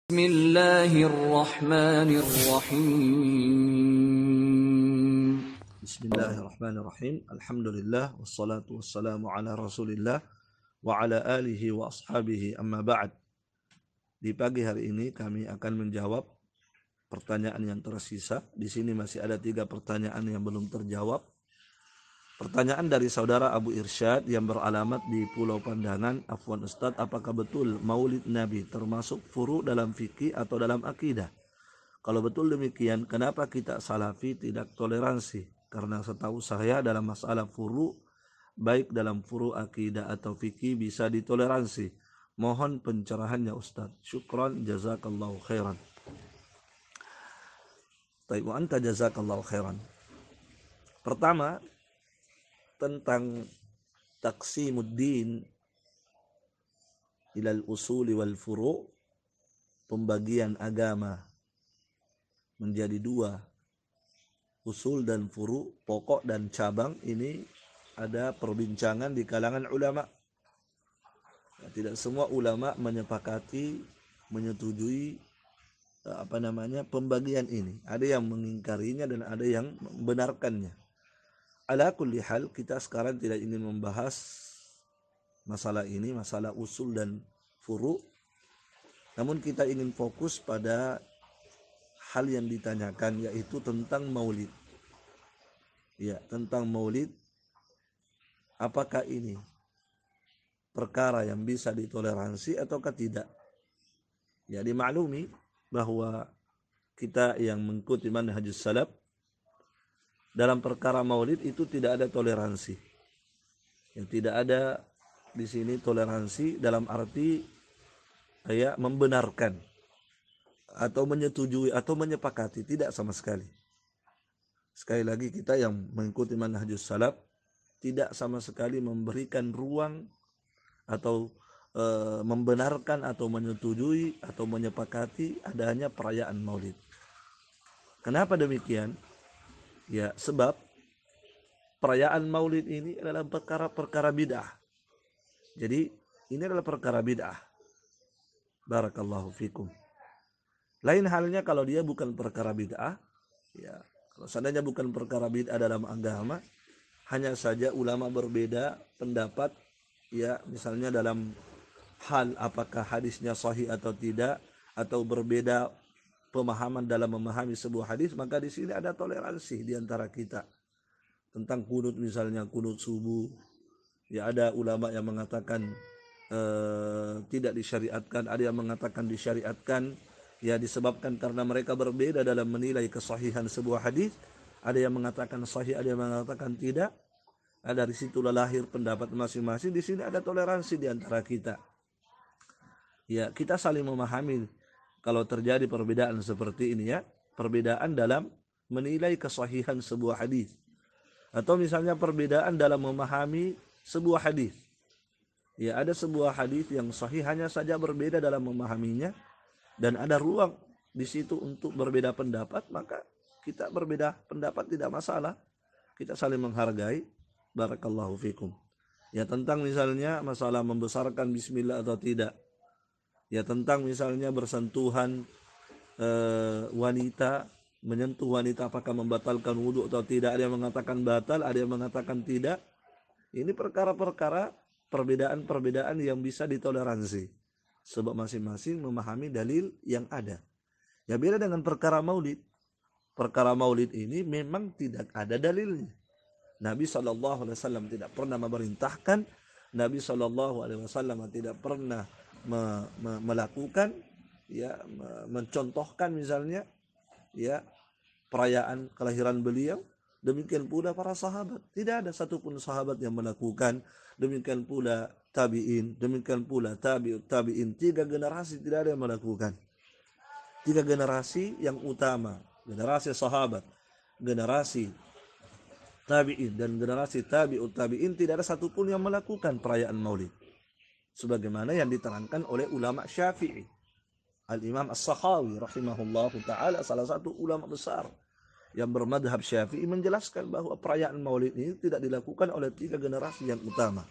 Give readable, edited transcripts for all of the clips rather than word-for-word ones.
Bismillahirrahmanirrahim. Bismillahirrahmanirrahim. Alhamdulillah wassalatu wassalamu ala Rasulillah wa ala alihi wa ashabihi amma ba'd. Di pagi hari ini kami akan menjawab pertanyaan yang tersisa. Di sini masih ada 3 pertanyaan yang belum terjawab. Pertanyaan dari saudara Abu Irsyad yang beralamat di Pulau Pandangan. Afwan Ustaz, apakah betul Maulid Nabi termasuk furu dalam fikih atau dalam akidah? Kalau betul demikian, kenapa kita Salafi tidak toleransi? Karena setahu saya dalam masalah furu, baik dalam furu akidah atau fikih bisa ditoleransi. Mohon pencerahannya Ustaz. Syukran, jazakallahu khairan. Baik, wa anta jazakallahu khairan. Pertama, tentang taqsimuddin ilal usuli wal furu', pembagian agama menjadi 2, usul dan furu', pokok dan cabang. Ini ada perbincangan di kalangan ulama. Tidak semua ulama menyepakati, menyetujui pembagian ini. Ada yang mengingkarinya dan ada yang membenarkannya. Ala kulli hal, kita sekarang tidak ingin membahas masalah ini, masalah usul dan furu'. Namun kita ingin fokus pada hal yang ditanyakan, yaitu tentang maulid. Ya, tentang maulid. Apakah ini perkara yang bisa ditoleransi ataukah tidak? Ya, dimaklumi bahwa kita yang mengikuti manhajus salaf, dalam perkara maulid itu tidak ada toleransi. Yang tidak ada di sini toleransi dalam arti membenarkan atau menyetujui atau menyepakati, tidak sama sekali. Sekali lagi, kita yang mengikuti manhajus salaf tidak sama sekali memberikan ruang atau membenarkan atau menyetujui atau menyepakati adanya perayaan maulid. Kenapa demikian? Ya, sebab perayaan maulid ini adalah perkara-perkara bid'ah. Jadi ini adalah perkara bid'ah. Barakallahu fikum. Lain halnya kalau dia bukan perkara bid'ah. Ya, kalau seandainya bukan perkara bid'ah dalam agama, hanya saja ulama berbeda pendapat. Ya, misalnya dalam hal apakah hadisnya sahih atau tidak, atau berbeda pemahaman dalam memahami sebuah hadis, maka di sini ada toleransi di antara kita. Tentang kunut, misalnya kunut subuh, ya ada ulama yang mengatakan tidak disyariatkan, ada yang mengatakan disyariatkan, ya disebabkan karena mereka berbeda dalam menilai kesahihan sebuah hadis. Ada yang mengatakan sahih, ada yang mengatakan tidak. Dari situlah lahir pendapat masing-masing. Di sini ada toleransi di antara kita. Ya, kita saling memahami. Kalau terjadi perbedaan seperti ini, ya, perbedaan dalam menilai kesahihan sebuah hadis, atau misalnya perbedaan dalam memahami sebuah hadis. Ya, ada sebuah hadis yang sahih, hanya saja berbeda dalam memahaminya, dan ada ruang di situ untuk berbeda pendapat, maka kita berbeda pendapat tidak masalah. Kita saling menghargai. Barakallahu fikum. Ya, tentang misalnya masalah membesarkan bismillah atau tidak. Ya, tentang misalnya bersentuhan wanita, menyentuh wanita apakah membatalkan wudhu atau tidak. Ada yang mengatakan batal, ada yang mengatakan tidak. Ini perkara-perkara perbedaan-perbedaan yang bisa ditoleransi, sebab masing-masing memahami dalil yang ada. Ya, beda dengan perkara maulid. Perkara maulid ini memang tidak ada dalilnya. Nabi SAW tidak pernah memerintahkan, Nabi SAW tidak pernah melakukan, ya, mencontohkan misalnya, ya, perayaan kelahiran beliau. Demikian pula para sahabat, tidak ada satupun sahabat yang melakukan. Demikian pula tabi'in, demikian pula tabi'ut tabi'in. 3 generasi tidak ada yang melakukan. 3 generasi yang utama, generasi sahabat, generasi tabi'in, dan generasi tabi'ut tabi'in, tidak ada satupun yang melakukan perayaan maulid. Sebagaimana yang diterangkan oleh ulama Syafi'i. Al-Imam As-Sakhawi rahimahullahu ta'ala, salah satu ulama besar yang bermadhab Syafi'i, menjelaskan bahwa perayaan maulid ini tidak dilakukan oleh 3 generasi yang utama.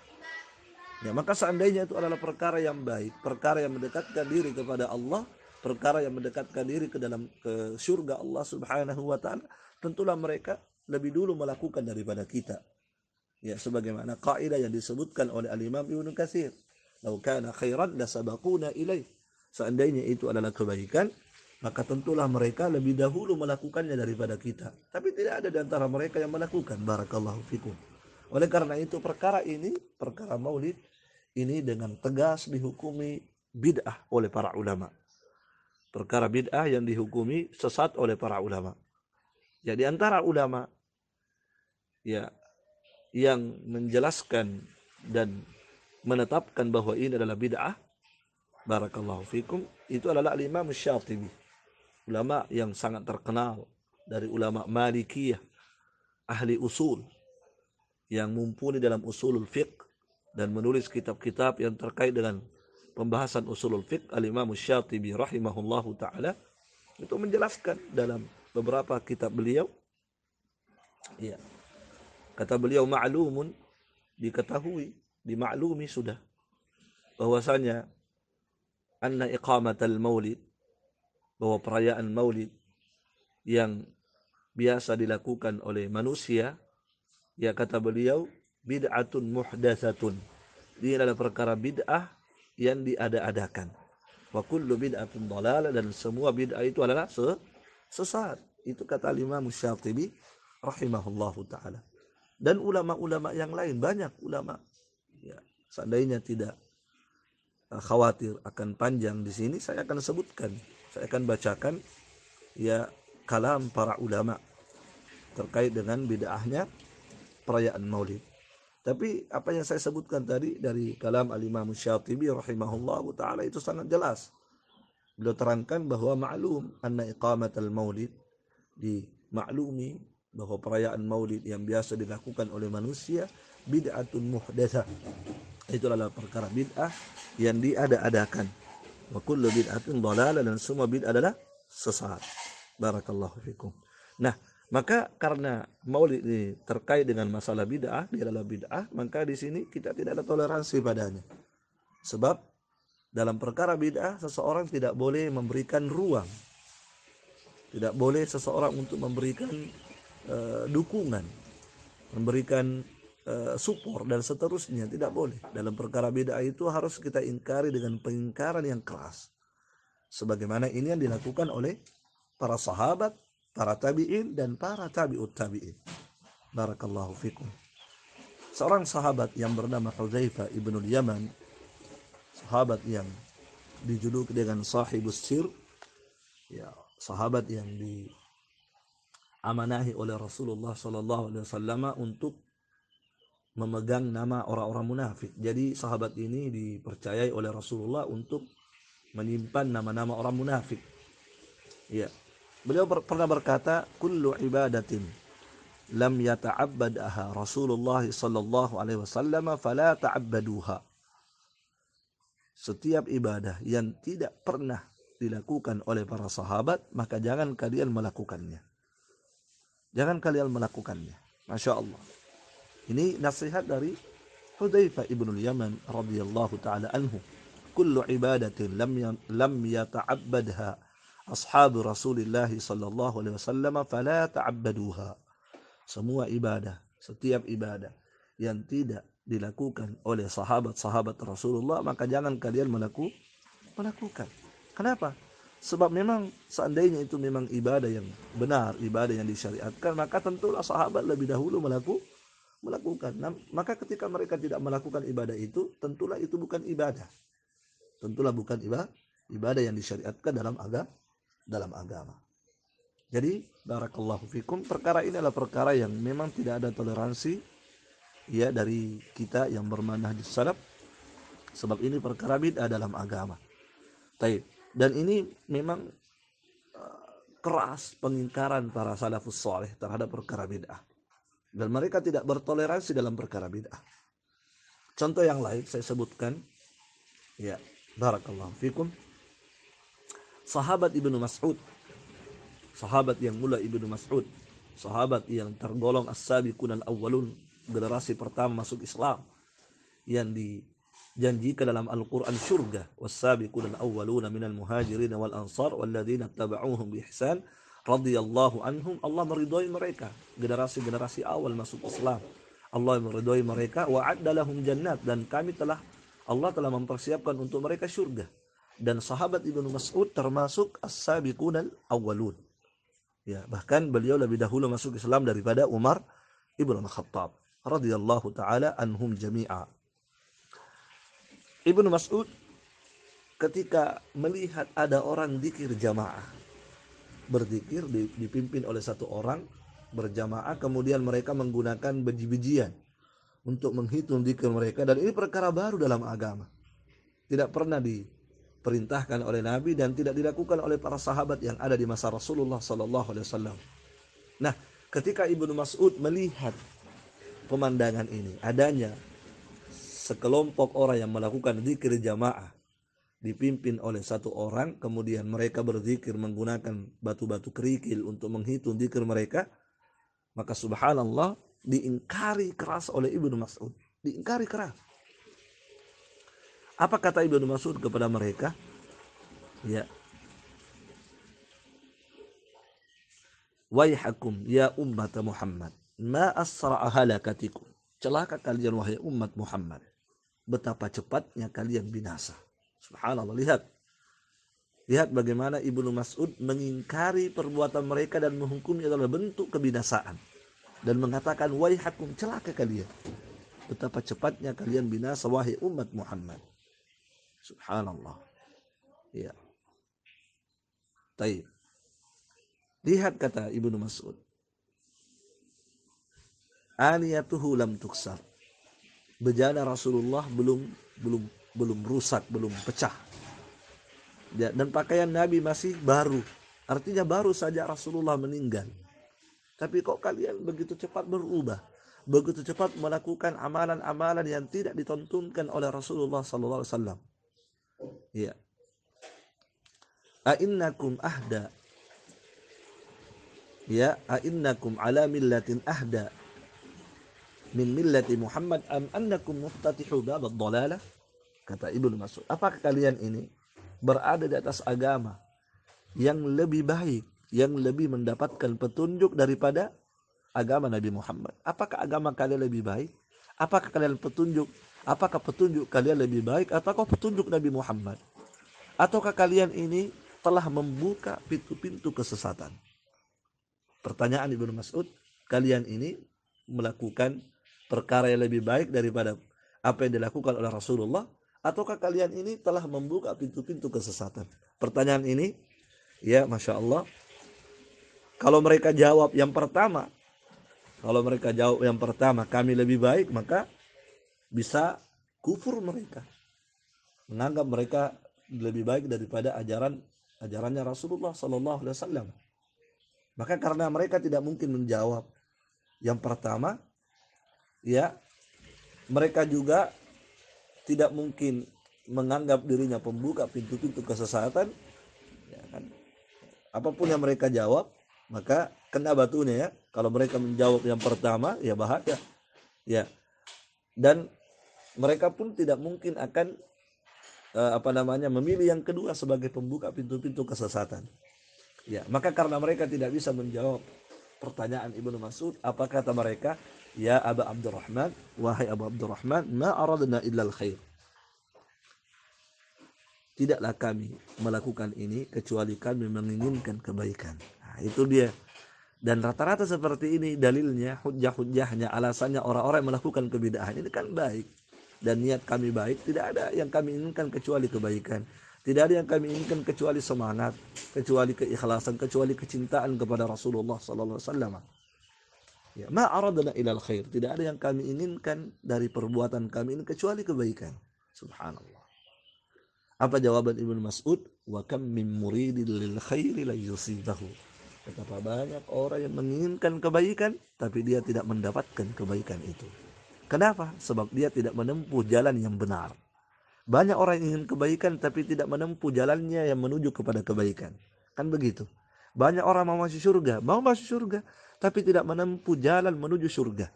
Ya, maka seandainya itu adalah perkara yang baik, perkara yang mendekatkan diri kepada Allah, perkara yang mendekatkan diri ke surga Allah Subhanahu wa taala, tentulah mereka lebih dulu melakukan daripada kita. Ya, sebagaimana kaidah yang disebutkan oleh Al-Imam Ibnu Katsir, "Lau kana khairan lasabaquna ilaih." Seandainya itu adalah kebaikan, maka tentulah mereka lebih dahulu melakukannya daripada kita. Tapi tidak ada di antara mereka yang melakukan. Barakallahu fikum. Oleh karena itu perkara maulid ini dengan tegas dihukumi bid'ah oleh para ulama. Perkara bid'ah yang dihukumi sesat oleh para ulama. Ya, di antara ulama ya yang menjelaskan dan menetapkan bahwa ini adalah bid'ah, barakallahu fikum, itu adalah Imam Syatibi, ulama yang sangat terkenal dari ulama Malikiyah, ahli usul yang mumpuni dalam usulul fiqh dan menulis kitab-kitab yang terkait dengan pembahasan usulul fiqh. Al-Imam Syatibi rahimahullahu ta'ala itu menjelaskan dalam beberapa kitab beliau, ya, kata beliau, ma'lumun, diketahui, dimaklumi sudah, bahwasanya anna iqamatal maulid, bahwa perayaan maulid yang biasa dilakukan oleh manusia, ya kata beliau, bid'atun muhdatsatun, dia adalah perkara bid'ah yang diada-adakan. Wa kullu bid'atun dhalalah, dan semua bid'ah itu adalah sesat. Itu kata Imam Syatibi rahimahullahu taala. Dan ulama-ulama yang lain, banyak ulama. Ya, seandainya tidak khawatir akan panjang di sini, saya akan sebutkan, saya akan bacakan ya kalam para ulama terkait dengan bid'ahnya perayaan Maulid. Tapi apa yang saya sebutkan tadi dari kalam Al-Imam Syatibi rahimahullahu taala itu sangat jelas. Beliau terangkan bahwa ma'lum anna iqamatal maulid, dimaklumi bahwa perayaan Maulid yang biasa dilakukan oleh manusia bid'atun muhdatsah. Itu adalah perkara bid'ah yang diada-adakan. Wa kullu bid'atin dhalalah, dan semua bid'ah adalah sesat. Barakallahu fikum. Nah, maka karena Maulid ini terkait dengan masalah bid'ah, dia adalah bid'ah, maka di sini kita tidak ada toleransi padanya. Sebab dalam perkara bid'ah seseorang tidak boleh memberikan ruang. Tidak boleh seseorang untuk memberikan dukungan, memberikan support dan seterusnya, tidak boleh. Dalam perkara bid'ah itu harus kita ingkari dengan pengingkaran yang keras. Sebagaimana ini yang dilakukan oleh para sahabat, para tabi'in, dan para tabi'ut tabi'in. Barakallahu fikum. Seorang sahabat yang bernama Hudzaifah ibnul Yaman, sahabat yang dijuluki dengan sahibus sir, ya, sahabat yang diamanahi oleh Rasulullah SAW untuk memegang nama orang-orang munafik. Jadi sahabat ini dipercayai oleh Rasulullah untuk menyimpan nama-nama orang munafik. Ya. Beliau pernah berkata, kullu ibadatin lam yata'abbadaha Rasulullah sallallahu alaihi wasallam fala ta'abbaduha. Setiap ibadah yang tidak pernah dilakukan oleh para sahabat, maka jangan kalian melakukannya. Jangan kalian melakukannya. Masya Allah. Ini nasihat dari Hudzaifah ibnul Yaman radhiyallahu taala anhu. Kullu ibadatin lam yata'abbadha ashabu Rasulillah sallallahu alaihi wasallam fala ta'abbaduha. Semua ibadah, setiap ibadah yang tidak dilakukan oleh sahabat-sahabat Rasulullah, maka jangan kalian melakukan. Kenapa? Sebab memang seandainya itu memang ibadah yang benar, ibadah yang disyariatkan, maka tentulah sahabat lebih dahulu melakukan. Nah, maka ketika mereka tidak melakukan ibadah itu, tentulah itu bukan ibadah. Tentulah bukan ibadah yang disyariatkan dalam agama. Jadi, barakallahu fikum, perkara ini adalah perkara yang memang tidak ada toleransi ya dari kita yang bermanhaj salaf, sebab ini perkara bid'ah dalam agama. Taib. Dan ini memang keras pengingkaran para salafus saleh terhadap perkara bid'ah. Dan mereka tidak bertoleransi dalam perkara bid'ah. Contoh yang lain saya sebutkan, ya, barakallahu fikum, sahabat Ibnu Mas'ud, sahabat yang mulia Ibnu Mas'ud, sahabat yang tergolong as-sabiqun al-awwalun, generasi pertama masuk Islam, yang janjikan dalam Al-Quran surga. Was-sabiquna al-awwaluna minal muhajirin wal ansar walladzina taba'uuhum bi ihsan radhiyallahu anhum. Allah meridhai mereka, generasi-generasi awal masuk Islam. Allah meridhai mereka, wa adda lahum jannat, dan Allah telah mempersiapkan untuk mereka surga. Dan sahabat Ibnu Mas'ud termasuk as-sabiqunal awwalun. Ya, bahkan beliau lebih dahulu masuk Islam daripada Umar Ibnu Khattab radhiyallahu taala anhum jami'a. Ibnu Mas'ud ketika melihat ada orang zikir jamaah, berzikir dipimpin oleh satu orang berjamaah, kemudian mereka menggunakan biji-bijian untuk menghitung zikir mereka, dan ini perkara baru dalam agama. Tidak pernah diperintahkan oleh Nabi dan tidak dilakukan oleh para sahabat yang ada di masa Rasulullah sallallahu alaihi wasallam. Nah, ketika Ibnu Mas'ud melihat pemandangan ini, adanya sekelompok orang yang melakukan zikir jamaah dipimpin oleh satu orang, kemudian mereka berzikir menggunakan batu-batu kerikil untuk menghitung zikir mereka, maka subhanallah diingkari keras oleh Ibnu Mas'ud. Diingkari keras. Apa kata Ibnu Mas'ud kepada mereka? Ya. Waihakum ya ummat Muhammad, ma asra'a halakatikum. Celaka kalian wahai umat Muhammad, betapa cepatnya kalian binasa. Subhanallah, lihat bagaimana Ibnu Mas'ud mengingkari perbuatan mereka dan menghukumnya adalah bentuk kebinasaan, dan mengatakan waihakum, celaka kalian, betapa cepatnya kalian binasa wahai umat Muhammad. Subhanallah. Ya. Taib. Lihat kata Ibnu Mas'ud, aniyatuhu lam tuksar. Bejana Rasulullah belum rusak, belum pecah. Ya, dan pakaian Nabi masih baru. Artinya baru saja Rasulullah meninggal. Tapi kok kalian begitu cepat berubah, begitu cepat melakukan amalan-amalan yang tidak ditontunkan oleh Rasulullah sallallahu alaihi wasallam. Ya. A'innakum ahda. Ya, a'innakum ala millatin ahda min millati Muhammad am annakum muftatihu babad dhalalah. Kata Ibnu Mas'ud, apakah kalian ini berada di atas agama yang lebih baik, yang lebih mendapatkan petunjuk daripada agama Nabi Muhammad? Apakah agama kalian lebih baik? Apakah petunjuk kalian lebih baik ataukah petunjuk Nabi Muhammad? Ataukah kalian ini telah membuka pintu-pintu kesesatan? Pertanyaan Ibnu Mas'ud, kalian ini melakukan perkara yang lebih baik daripada apa yang dilakukan oleh Rasulullah, ataukah kalian ini telah membuka pintu-pintu kesesatan? Pertanyaan ini, ya Masya Allah, kalau mereka jawab yang pertama, kami lebih baik, maka bisa kufur mereka, menganggap mereka lebih baik daripada ajarannya Rasulullah Sallallahu Alaihi Wasallam. Maka karena mereka tidak mungkin menjawab yang pertama, ya, mereka juga tidak mungkin menganggap dirinya pembuka pintu-pintu kesesatan, ya kan? Apapun yang mereka jawab, maka kena batunya, ya. Kalau mereka menjawab yang pertama, ya bahaya, ya. Dan mereka pun tidak mungkin akan memilih yang kedua sebagai pembuka pintu-pintu kesesatan. Ya, maka karena mereka tidak bisa menjawab pertanyaan Ibnu Mas'ud, apa kata mereka? Ya Aba Abdurrahman, wahai Abu Abdurrahman, ma aradna illa al-khair. Tidaklah kami melakukan ini kecuali kami menginginkan kebaikan. Nah, itu dia. Dan rata-rata seperti ini dalilnya, hujjah-hujjahnya, alasannya orang-orang yang melakukan kebid'ahan ini kan baik. Dan niat kami baik, tidak ada yang kami inginkan kecuali kebaikan. Tidak ada yang kami inginkan kecuali semangat, kecuali keikhlasan, kecuali kecintaan kepada Rasulullah sallallahu alaihi wasallam. Ya, ma aradna ilal khair. Tidak ada yang kami inginkan dari perbuatan kami ini kecuali kebaikan. Subhanallah. Apa jawaban Ibnu Mas'ud? Wa kam min muridin lil khairi la yusibahu. Betapa banyak orang yang menginginkan kebaikan tapi dia tidak mendapatkan kebaikan itu. Kenapa? Sebab dia tidak menempuh jalan yang benar. Banyak orang yang ingin kebaikan tapi tidak menempuh jalannya yang menuju kepada kebaikan. Kan begitu. Banyak orang mau masuk surga, tapi tidak menempuh jalan menuju surga.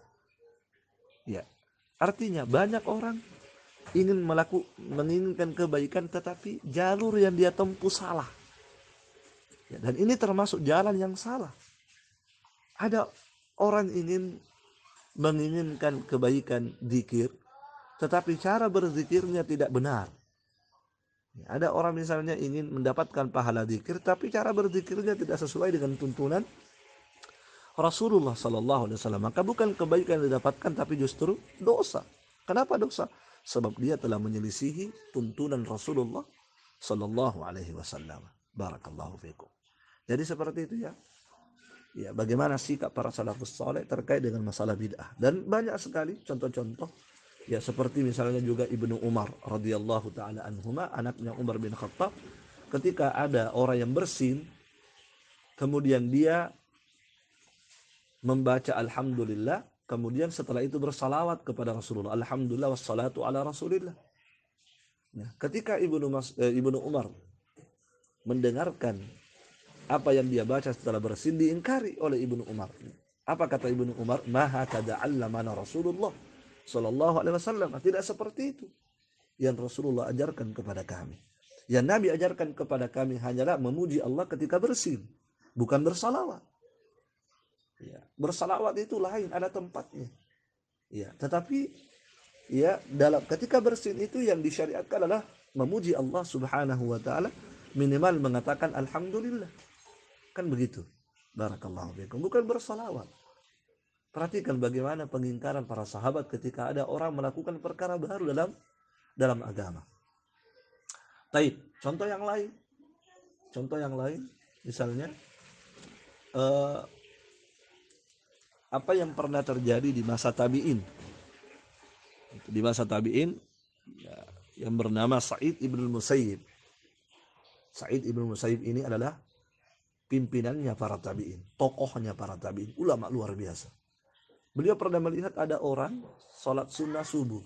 Ya. Artinya banyak orang menginginkan kebaikan, tetapi jalur yang dia tempuh salah. Ya, dan ini termasuk jalan yang salah. Ada orang menginginkan kebaikan zikir, tetapi cara berzikirnya tidak benar. Ya, ada orang misalnya ingin mendapatkan pahala zikir, tapi cara berzikirnya tidak sesuai dengan tuntunan Rasulullah Sallallahu Alaihi Wasallam. Maka bukan kebaikan yang didapatkan, tapi justru dosa. Kenapa dosa? Sebab dia telah menyelisihi tuntunan Rasulullah Sallallahu Alaihi Wasallam. Barakallahu fikum. Jadi seperti itu ya. Ya, bagaimana sikap para salafus saleh terkait dengan masalah bid'ah, dan banyak sekali contoh-contoh. Ya, seperti misalnya juga Ibnu Umar radhiyallahu taala anhuma, anaknya Umar bin Khattab, ketika ada orang yang bersin, kemudian dia membaca alhamdulillah, kemudian setelah itu bersalawat kepada Rasulullah, alhamdulillah wassalatu ala Rasulillah. Nah, ketika Ibnu Umar mendengarkan apa yang dia baca setelah bersin, diingkari oleh Ibnu Umar. Apa kata Ibnu Umar? Maha kada'allamana Rasulullah sallallahu alaihi wasallam. Tidak seperti itu yang Rasulullah ajarkan kepada kami. Yang Nabi ajarkan kepada kami hanyalah memuji Allah ketika bersin, bukan bersalawat. Ya, bersalawat itu lain, ada tempatnya. Ya, tetapi ya dalam ketika bersin itu yang disyariatkan adalah memuji Allah Subhanahu wa taala, minimal mengatakan alhamdulillah. Kan begitu. Barakallahu fikum. Bukan bersalawat. Perhatikan bagaimana pengingkaran para sahabat ketika ada orang melakukan perkara baru dalam agama. Taib. Contoh yang lain, misalnya apa yang pernah terjadi di masa tabi'in. Di masa tabi'in ya, yang bernama Sa'id ibn Musayyib. Sa'id ibn Musayyib ini adalah pimpinannya para tabi'in, tokohnya para tabi'in, ulama luar biasa. Beliau pernah melihat ada orang sholat sunnah subuh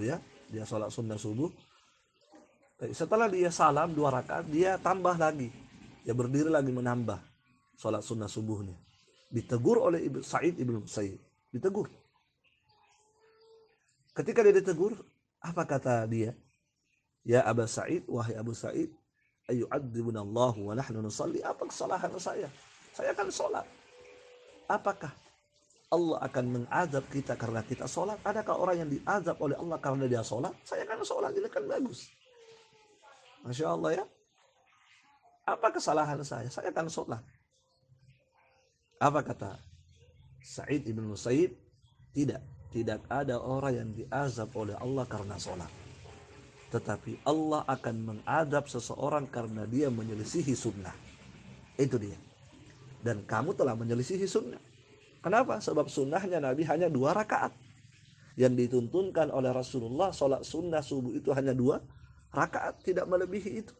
ya, dia sholat sunnah subuh. Setelah dia salam 2 rakaat, dia tambah lagi, dia berdiri lagi menambah sholat sunnah subuhnya. Ditegur oleh Sa'id ibn Musayyib, ditegur. Ketika dia ditegur, apa kata dia? Ya Aba Sa'id, wahai Abu Sa'id, ayyu'adzibunallahu wa nahnu nusalli. Apa kesalahan saya? Saya akan sholat. Apakah Allah akan mengazab kita karena kita sholat? Adakah orang yang diazab oleh Allah karena dia sholat? Saya akan sholat, ini kan bagus. Masya Allah ya. Apa kesalahan saya? Saya akan sholat. Apa kata Sa'id ibn Musayyib? Tidak ada orang yang diazab oleh Allah karena sholat. Tetapi Allah akan mengadab seseorang karena dia menyelisihi sunnah. Itu dia. Dan kamu telah menyelisihi sunnah. Kenapa? Sebab sunnahnya Nabi hanya 2 rakaat. Yang dituntunkan oleh Rasulullah, sholat sunnah subuh itu hanya 2 rakaat, tidak melebihi itu.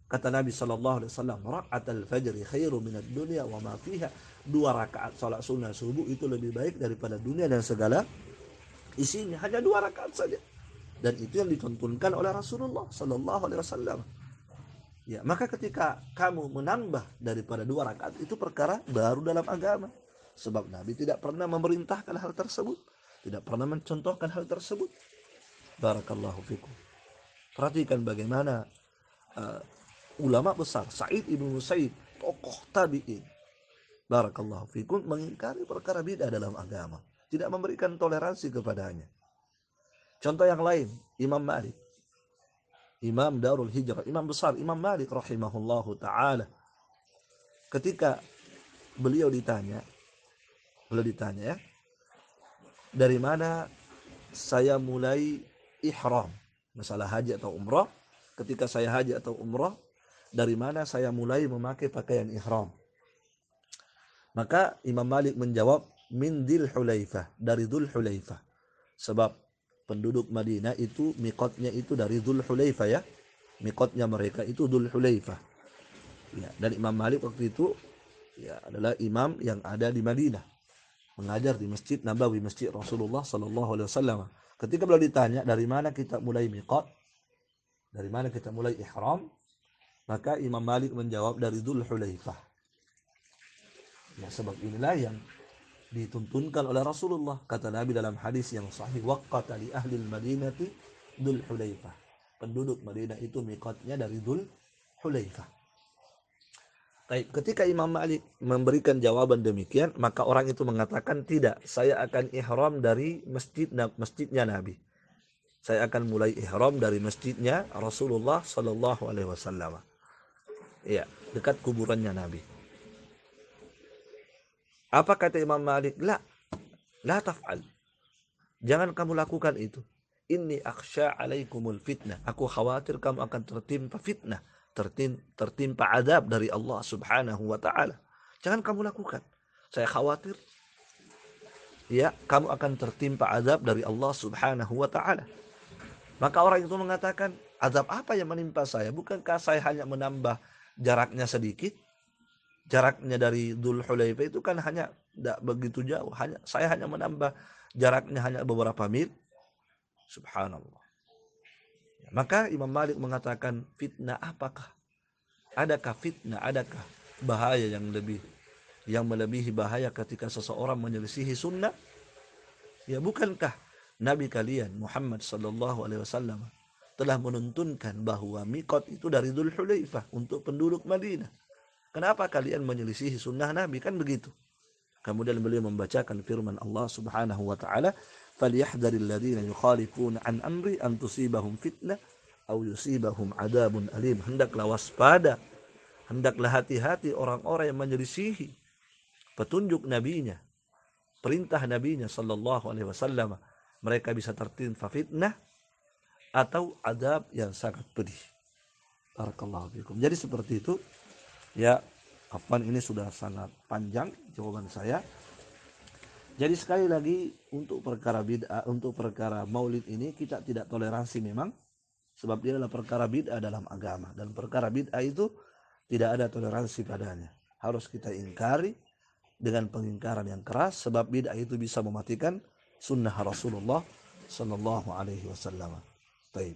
Kata Nabi SAW, raka'atul fajri khairu minad dunya wa ma fiha. 2 rakaat sholat sunnah subuh itu lebih baik daripada dunia dan segala isinya. Hanya 2 rakaat saja. Dan itu yang dituntunkan oleh Rasulullah Sallallahu Alaihi Wasallam. Ya, maka ketika kamu menambah daripada 2 rakaat, itu perkara baru dalam agama. Sebab Nabi tidak pernah memerintahkan hal tersebut, tidak pernah mencontohkan hal tersebut. Barakallahu fikum. Perhatikan bagaimana ulama besar Sa'id ibn Musayyib, tokoh tabi'in, barakallahu fikum, mengingkari perkara bid'ah dalam agama, tidak memberikan toleransi kepadanya. Contoh yang lain, Imam Malik, Imam Darul Hijrah, Imam besar, Imam Malik rahimahullahu ta'ala. Ketika beliau ditanya ya, dari mana saya mulai ihram, masalah haji atau umrah. Ketika saya haji atau umrah, dari mana saya mulai memakai pakaian ihram? Maka Imam Malik menjawab, min Dzul Hulaifah, dari Dzul Hulaifah. Sebab penduduk Madinah itu miqatnya itu dari Dzul Hulaifah ya. Miqatnya mereka itu Dzul Hulaifah. Ya, dan Imam Malik waktu itu ya adalah imam yang ada di Madinah, mengajar di Masjid Nabawi, Masjid Rasulullah sallallahu alaihi wasallam. Ketika beliau ditanya dari mana kita mulai miqat, dari mana kita mulai ihram, maka Imam Malik menjawab dari Dzul Hulaifah. Ya, sebab inilah yang dituntunkan oleh Rasulullah. Kata Nabi dalam hadis yang sahih, waqata li ahli al-Madinati Dzul Hulaifah. Penduduk Madinah itu miqatnya dari Dzul Hulaifah. Baik, ketika Imam Malik memberikan jawaban demikian, maka orang itu mengatakan, tidak, saya akan ihram dari masjidnya Nabi. Saya akan mulai ihram dari masjidnya Rasulullah sallallahu alaihi wasallam. Ya, dekat kuburannya Nabi. Apa kata Imam Malik? La taf'al. Jangan kamu lakukan itu. Inni akhsha alaikumul fitnah. Aku khawatir kamu akan tertimpa fitnah, tertimpa azab dari Allah Subhanahu wa taala. Jangan kamu lakukan. Saya khawatir ya, kamu akan tertimpa azab dari Allah Subhanahu wa taala. Maka orang itu mengatakan, azab apa yang menimpa saya? Bukankah saya hanya menambah jaraknya sedikit? Jaraknya dari Dzul Hulaifah itu kan hanya tidak begitu jauh. Saya hanya menambah jaraknya hanya beberapa mil. Subhanallah. Maka Imam Malik mengatakan, fitnah apakah? Adakah fitnah, adakah bahaya yang melebihi bahaya ketika seseorang menyelisihi sunnah? Ya, bukankah Nabi kalian Muhammad sallallahu alaihi wasallam telah menuntunkan bahwa miqat itu dari Dzul Hulaifah untuk penduduk Madinah. Kenapa kalian menyelisihi sunnah Nabi? Kan begitu. Kemudian beliau membacakan firman Allah Subhanahu wa taala, "Falyahdharil ladzina yukhalifuna an amri an tusibahum fitnah aw yusibahum adzabun alim." Hendaklah waspada, hendaklah hati-hati orang-orang yang menyelisihi petunjuk nabinya, perintah nabinya sallallahu alaihi wasallam. Mereka bisa tertimpa fitnah atau azab yang sangat pedih. Barakallahu fikum. Jadi seperti itu. Ya, Afwan, ini sudah sangat panjang jawaban saya. Jadi sekali lagi, untuk perkara bid'ah, untuk perkara maulid ini kita tidak toleransi memang, sebab dia adalah perkara bid'ah dalam agama, dan perkara bid'ah itu tidak ada toleransi padanya. Harus kita ingkari dengan pengingkaran yang keras, sebab bid'ah itu bisa mematikan sunnah Rasulullah sallallahu alaihi wasallam. Baik.